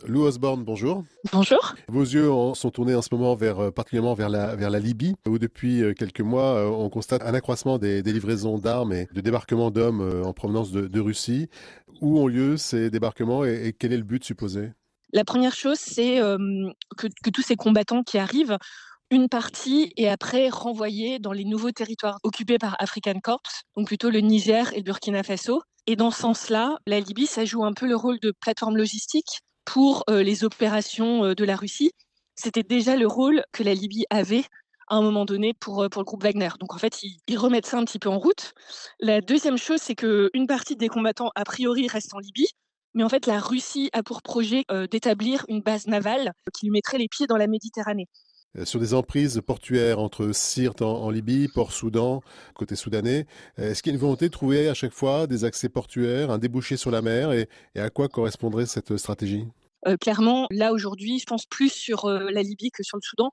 Lou Osborne, bonjour. Bonjour. Vos yeux sont tournés en ce moment particulièrement vers la Libye, où depuis quelques mois, on constate un accroissement des livraisons d'armes et de débarquements d'hommes en provenance de Russie. Où ont lieu ces débarquements et quel est le but supposé? La première chose, c'est que tous ces combattants qui arrivent, une partie est après renvoyée dans les nouveaux territoires occupés par African Corps, donc plutôt le Niger et le Burkina Faso. Et dans ce sens-là, la Libye, ça joue un peu le rôle de plateforme logistique pour les opérations de la Russie. C'était déjà le rôle que la Libye avait à un moment donné pour le groupe Wagner. Donc en fait, ils remettent ça un petit peu en route. La deuxième chose, c'est qu'une partie des combattants, a priori, reste en Libye. Mais en fait, la Russie a pour projet d'établir une base navale qui lui mettrait les pieds dans la Méditerranée. Sur des emprises portuaires entre Sirte en Libye, Port-Soudan, côté soudanais, est-ce qu'il y a une volonté de trouver à chaque fois des accès portuaires, un débouché sur la mer et à quoi correspondrait cette stratégie? Clairement, là, aujourd'hui, je pense plus sur la Libye que sur le Soudan.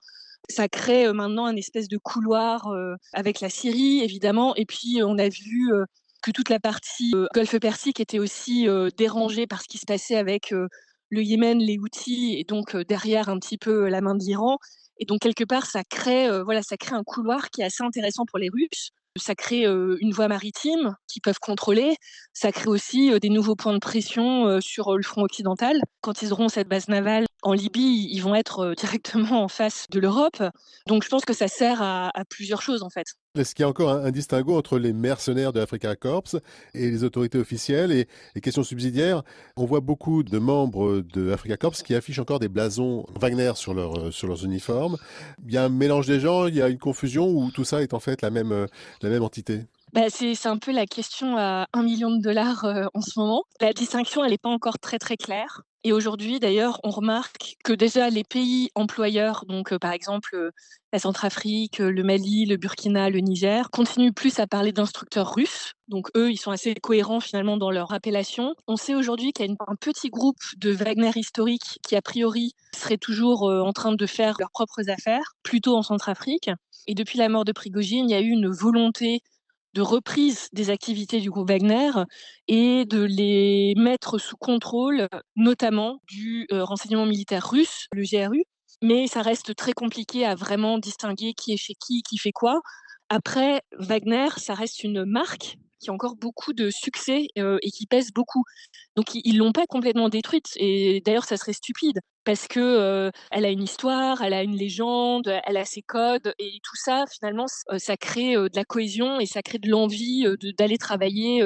Ça crée maintenant un espèce de couloir avec la Syrie, évidemment. Et puis, on a vu que toute la partie Golfe Persique était aussi dérangée par ce qui se passait avec le Yémen, les Houthis, et donc derrière un petit peu la main de l'Iran. Et donc, quelque part, ça crée un couloir qui est assez intéressant pour les Russes. Ça crée une voie maritime qu'ils peuvent contrôler. Ça crée aussi des nouveaux points de pression sur le front occidental. Quand ils auront cette base navale en Libye, ils vont être directement en face de l'Europe. Donc je pense que ça sert à plusieurs choses en fait. Est-ce qu'il y a encore un distinguo entre les mercenaires de Africa Corps et les autorités officielles? Et question subsidiaire, on voit beaucoup de membres de Africa Corps qui affichent encore des blasons Wagner sur leurs uniformes. Il y a un mélange des genres, il y a une confusion ou tout ça est en fait la même entité? Bah, c'est un peu la question à 1 million de dollars en ce moment. La distinction, elle est pas encore très, très claire et aujourd'hui, d'ailleurs, on remarque que déjà les pays employeurs, donc par exemple, la Centrafrique, le Mali, le Burkina, le Niger, continuent plus à parler d'instructeurs russes. Donc eux, ils sont assez cohérents finalement dans leur appellation. On sait aujourd'hui qu'il y a un petit groupe de Wagner historique qui, a priori, serait toujours, en train de faire leurs propres affaires, plutôt en Centrafrique. Et depuis la mort de Prigojine, il y a eu une volonté de reprise des activités du groupe Wagner et de les mettre sous contrôle, notamment du renseignement militaire russe, le GRU. Mais ça reste très compliqué à vraiment distinguer qui est chez qui fait quoi. Après, Wagner, ça reste une marque qui a encore beaucoup de succès et qui pèse beaucoup. Donc ils l'ont pas complètement détruite et d'ailleurs ça serait stupide parce que, elle a une histoire, elle a une légende, elle a ses codes et tout ça finalement ça crée, de la cohésion et ça crée de l'envie, d'aller travailler,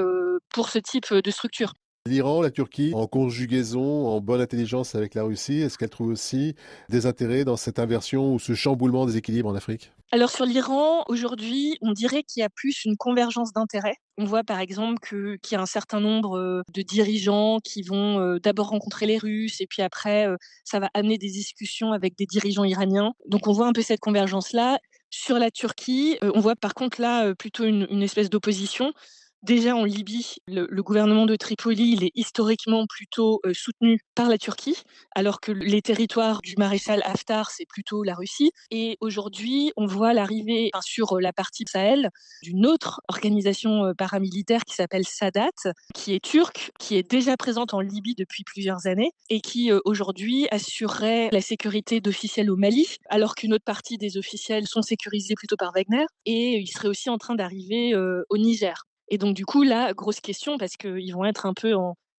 pour ce type, de structure. L'Iran, la Turquie, en conjugaison, en bonne intelligence avec la Russie, est-ce qu'elle trouve aussi des intérêts dans cette inversion ou ce chamboulement des équilibres en Afrique? Alors sur l'Iran, aujourd'hui, on dirait qu'il y a plus une convergence d'intérêts. On voit par exemple qu'il y a un certain nombre, de dirigeants qui vont, d'abord rencontrer les Russes et puis après, ça va amener des discussions avec des dirigeants iraniens. Donc on voit un peu cette convergence-là. Sur la Turquie, on voit par contre là, plutôt une espèce d'opposition. Déjà en Libye, le gouvernement de Tripoli, il est historiquement plutôt, soutenu par la Turquie, alors que les territoires du maréchal Haftar, c'est plutôt la Russie. Et aujourd'hui, on voit l'arrivée, sur la partie Sahel, d'une autre organisation paramilitaire qui s'appelle Sadat, qui est turque, qui est déjà présente en Libye depuis plusieurs années et qui aujourd'hui assurerait la sécurité d'officiels au Mali, alors qu'une autre partie des officiels sont sécurisés plutôt par Wagner. Et ils seraient aussi en train d'arriver au Niger. Et donc du coup, là, grosse question parce qu'ils vont être un peu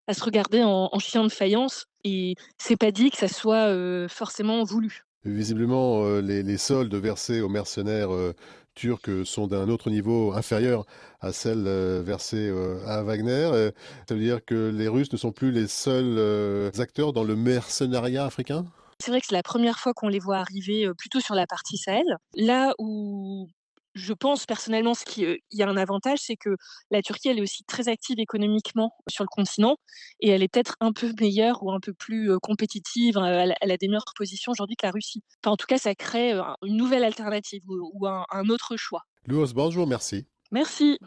à se regarder en chien de faïence et c'est pas dit que ça soit forcément voulu. Visiblement, les soldes versés aux mercenaires turcs sont d'un autre niveau inférieur à celles versées à Wagner. Ça veut dire que les Russes ne sont plus les seuls acteurs dans le mercenariat africain? C'est vrai que c'est la première fois qu'on les voit arriver, plutôt sur la partie Sahel. Là où je pense personnellement il y a un avantage, c'est que la Turquie, elle est aussi très active économiquement sur le continent et elle est peut-être un peu meilleure ou un peu plus, compétitive, elle a des meilleures positions aujourd'hui que la Russie. Enfin, en tout cas, ça crée, une nouvelle alternative ou un autre choix. Louis Osborne, je vous remercie. Merci.